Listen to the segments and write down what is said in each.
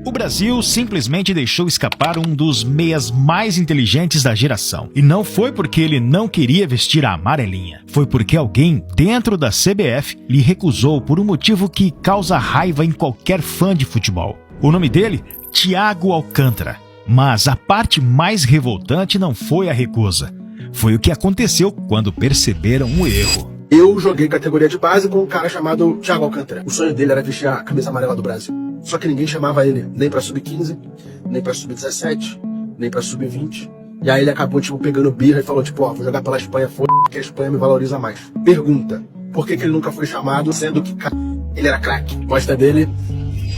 O Brasil simplesmente deixou escapar um dos meias mais inteligentes da geração. E não foi porque ele não queria vestir a amarelinha. Foi porque alguém dentro da CBF lhe recusou por um motivo que causa raiva em qualquer fã de futebol. O nome dele? Thiago Alcântara. Mas a parte mais revoltante não foi a recusa. Foi o que aconteceu quando perceberam o erro. Eu joguei categoria de base com um cara chamado Thiago Alcântara. O sonho dele era vestir a camisa amarela do Brasil. Só que ninguém chamava ele nem pra sub-15, nem pra sub-17, nem pra sub-20. E aí ele acabou, pegando birra e falou, vou jogar pela Espanha, que a Espanha me valoriza mais. Pergunta, por que ele nunca foi chamado, sendo que ele era craque? Gosta dele,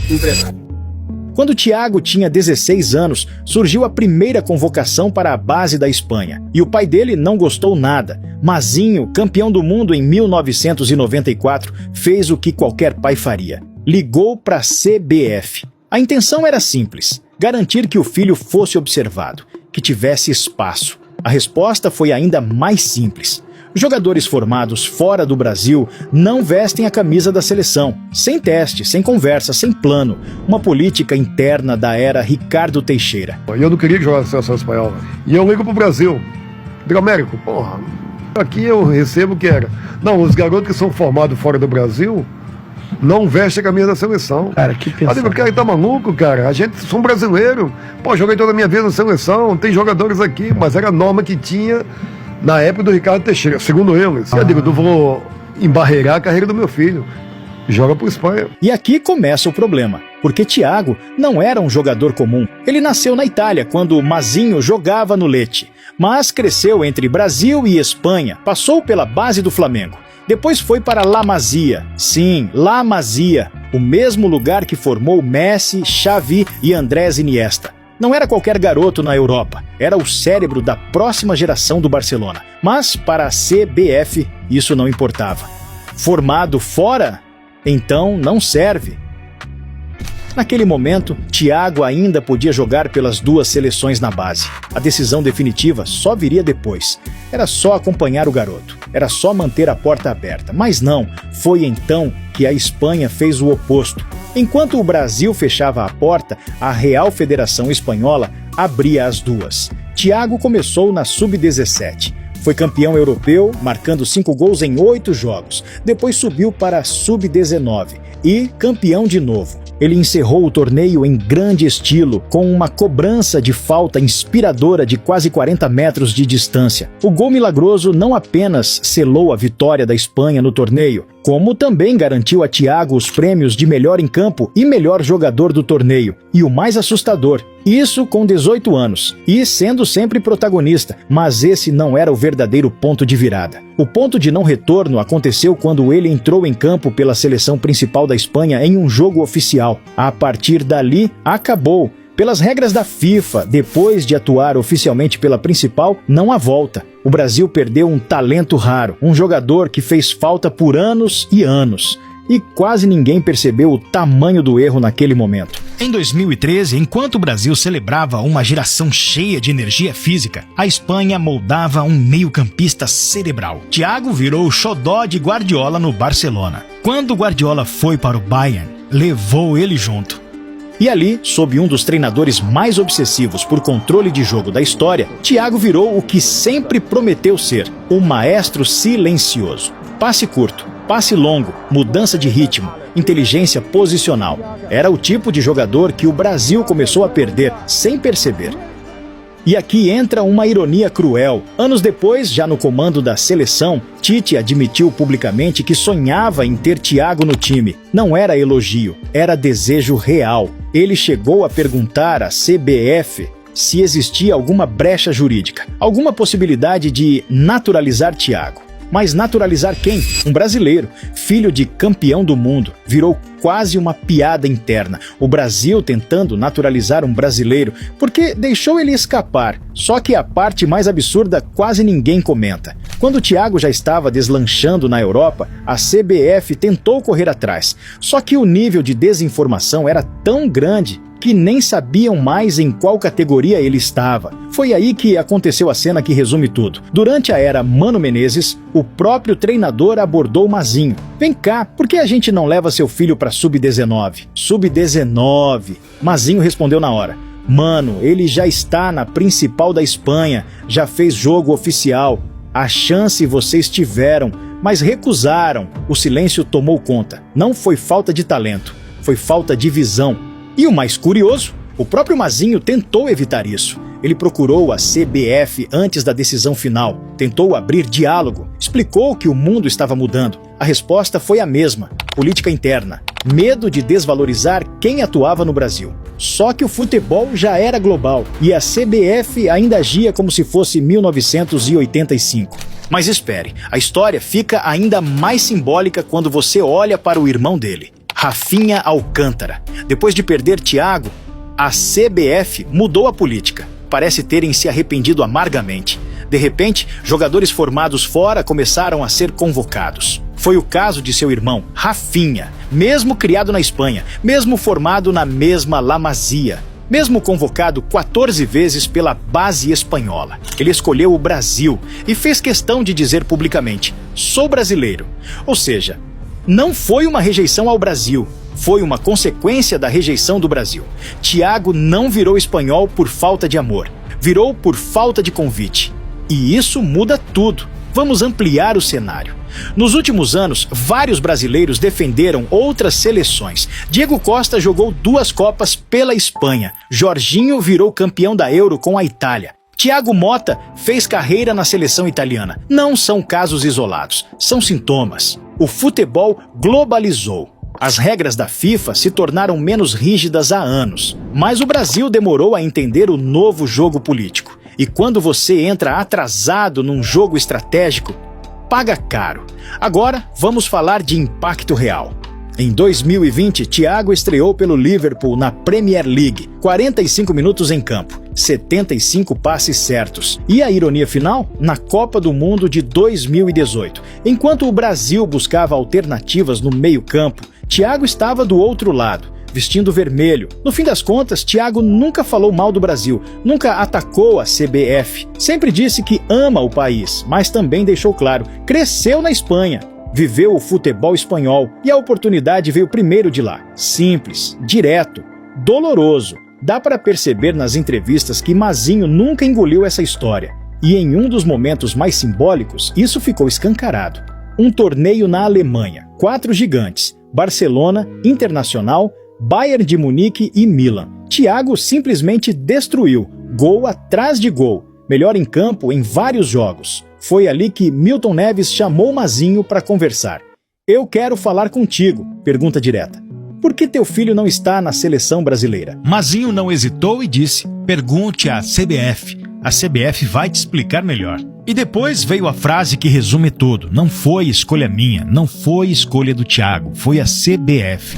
empresário. Quando Thiago tinha 16 anos, surgiu a primeira convocação para a base da Espanha. E o pai dele não gostou nada. Mazinho, campeão do mundo em 1994, fez o que qualquer pai faria. Ligou para a CBF. A intenção era simples: garantir que o filho fosse observado, que tivesse espaço. A resposta foi ainda mais simples. Jogadores formados fora do Brasil não vestem a camisa da seleção, sem teste, sem conversa, sem plano. Uma política interna da era Ricardo Teixeira. Eu não queria jogar na seleção espanhola. E eu ligo pro Brasil. Digo, Américo, aqui eu recebo que era. Não, os garotos que são formados fora do Brasil não vestem a camisa da seleção. Cara, que pensa. O cara tá maluco, cara. A gente, sou um brasileiro. Joguei toda a minha vida na seleção, tem jogadores aqui, mas era a norma que tinha na época do Ricardo Teixeira, segundo eles. Eu digo, eu vou embarreirar a carreira do meu filho. Joga pro Espanha. E aqui começa o problema, porque Thiago não era um jogador comum. Ele nasceu na Itália, quando Mazinho jogava no Lecce, mas cresceu entre Brasil e Espanha, passou pela base do Flamengo. Depois foi para La Masia. Sim, La Masia, o mesmo lugar que formou Messi, Xavi e Andrés Iniesta. Não era qualquer garoto na Europa, era o cérebro da próxima geração do Barcelona. Mas para a CBF isso não importava. Formado fora? Então não serve. Naquele momento, Thiago ainda podia jogar pelas duas seleções na base. A decisão definitiva só viria depois. Era só acompanhar o garoto. Era só manter a porta aberta. Mas não, foi então que a Espanha fez o oposto. Enquanto o Brasil fechava a porta, a Real Federação Espanhola abria as duas. Thiago começou na sub-17. Foi campeão europeu, marcando 5 gols em 8 jogos. Depois subiu para a sub-19 e campeão de novo. Ele encerrou o torneio em grande estilo, com uma cobrança de falta inspiradora de quase 40 metros de distância. O gol milagroso não apenas selou a vitória da Espanha no torneio, como também garantiu a Thiago os prêmios de melhor em campo e melhor jogador do torneio. E o mais assustador, isso com 18 anos, e sendo sempre protagonista, mas esse não era o verdadeiro ponto de virada. O ponto de não retorno aconteceu quando ele entrou em campo pela seleção principal da Espanha em um jogo oficial. A partir dali, acabou. Pelas regras da FIFA, depois de atuar oficialmente pela principal, não há volta. O Brasil perdeu um talento raro, um jogador que fez falta por anos e anos. E quase ninguém percebeu o tamanho do erro naquele momento. Em 2013, enquanto o Brasil celebrava uma geração cheia de energia física, a Espanha moldava um meio-campista cerebral. Thiago virou o xodó de Guardiola no Barcelona. Quando Guardiola foi para o Bayern, levou ele junto. E ali, sob um dos treinadores mais obsessivos por controle de jogo da história, Thiago virou o que sempre prometeu ser, um maestro silencioso. Passe curto, passe longo, mudança de ritmo, inteligência posicional. Era o tipo de jogador que o Brasil começou a perder sem perceber. E aqui entra uma ironia cruel. Anos depois, já no comando da seleção, Tite admitiu publicamente que sonhava em ter Thiago no time. Não era elogio, era desejo real. Ele chegou a perguntar à CBF se existia alguma brecha jurídica, alguma possibilidade de naturalizar Thiago. Mas naturalizar quem? Um brasileiro, filho de campeão do mundo. Virou quase uma piada interna. O Brasil tentando naturalizar um brasileiro, porque deixou ele escapar. Só que a parte mais absurda quase ninguém comenta. Quando o Thiago já estava deslanchando na Europa, a CBF tentou correr atrás. Só que o nível de desinformação era tão grande que nem sabiam mais em qual categoria ele estava. Foi aí que aconteceu a cena que resume tudo. Durante a era Mano Menezes, o próprio treinador abordou Mazinho. Vem cá, por que a gente não leva seu filho para Sub-19? Sub-19. Mazinho respondeu na hora. Mano, ele já está na principal da Espanha, já fez jogo oficial. A chance vocês tiveram, mas recusaram. O silêncio tomou conta. Não foi falta de talento, foi falta de visão. E o mais curioso, o próprio Mazinho tentou evitar isso. Ele procurou a CBF antes da decisão final, tentou abrir diálogo, explicou que o mundo estava mudando. A resposta foi a mesma: política interna, medo de desvalorizar quem atuava no Brasil. Só que o futebol já era global e a CBF ainda agia como se fosse 1985. Mas espere, a história fica ainda mais simbólica quando você olha para o irmão dele, Rafinha Alcântara. Depois de perder Thiago, a CBF mudou a política. Parece terem se arrependido amargamente. De repente, jogadores formados fora começaram a ser convocados. Foi o caso de seu irmão, Rafinha, mesmo criado na Espanha, mesmo formado na mesma La Masia, mesmo convocado 14 vezes pela base espanhola. Ele escolheu o Brasil e fez questão de dizer publicamente: sou brasileiro. Ou seja, não foi uma rejeição ao Brasil, foi uma consequência da rejeição do Brasil. Thiago não virou espanhol por falta de amor, virou por falta de convite. E isso muda tudo. Vamos ampliar o cenário. Nos últimos anos, vários brasileiros defenderam outras seleções. Diego Costa jogou 2 Copas pela Espanha. Jorginho virou campeão da Euro com a Itália. Thiago Motta fez carreira na seleção italiana. Não são casos isolados, são sintomas. O futebol globalizou. As regras da FIFA se tornaram menos rígidas há anos, mas o Brasil demorou a entender o novo jogo político. E quando você entra atrasado num jogo estratégico, paga caro. Agora, vamos falar de impacto real. Em 2020, Thiago estreou pelo Liverpool na Premier League. 45 minutos em campo, 75 passes certos. E a ironia final? Na Copa do Mundo de 2018. Enquanto o Brasil buscava alternativas no meio-campo, Thiago estava do outro lado, vestindo vermelho. No fim das contas, Thiago nunca falou mal do Brasil, nunca atacou a CBF. Sempre disse que ama o país, mas também deixou claro: cresceu na Espanha, viveu o futebol espanhol e a oportunidade veio primeiro de lá. Simples, direto, doloroso. Dá para perceber nas entrevistas que Mazinho nunca engoliu essa história. E em um dos momentos mais simbólicos, isso ficou escancarado. Um torneio na Alemanha, 4 gigantes: Barcelona, Internacional, Bayern de Munique e Milan. Thiago simplesmente destruiu, gol atrás de gol, melhor em campo em vários jogos. Foi ali que Milton Neves chamou Mazinho para conversar. Eu quero falar contigo, pergunta direta. Por que teu filho não está na seleção brasileira? Mazinho não hesitou e disse: pergunte à CBF. A CBF vai te explicar melhor. E depois veio a frase que resume tudo: não foi escolha minha, não foi escolha do Thiago, foi a CBF.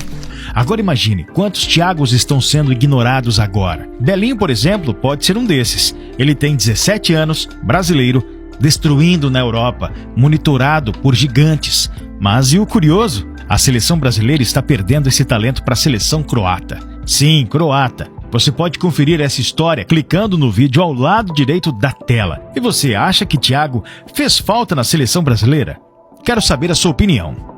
Agora imagine quantos Thiagos estão sendo ignorados agora. Belinho, por exemplo, pode ser um desses. Ele tem 17 anos, brasileiro, destruindo na Europa, monitorado por gigantes. Mas e o curioso? A seleção brasileira está perdendo esse talento para a seleção croata. Sim, croata. Você pode conferir essa história clicando no vídeo ao lado direito da tela. E você acha que Thiago fez falta na seleção brasileira? Quero saber a sua opinião.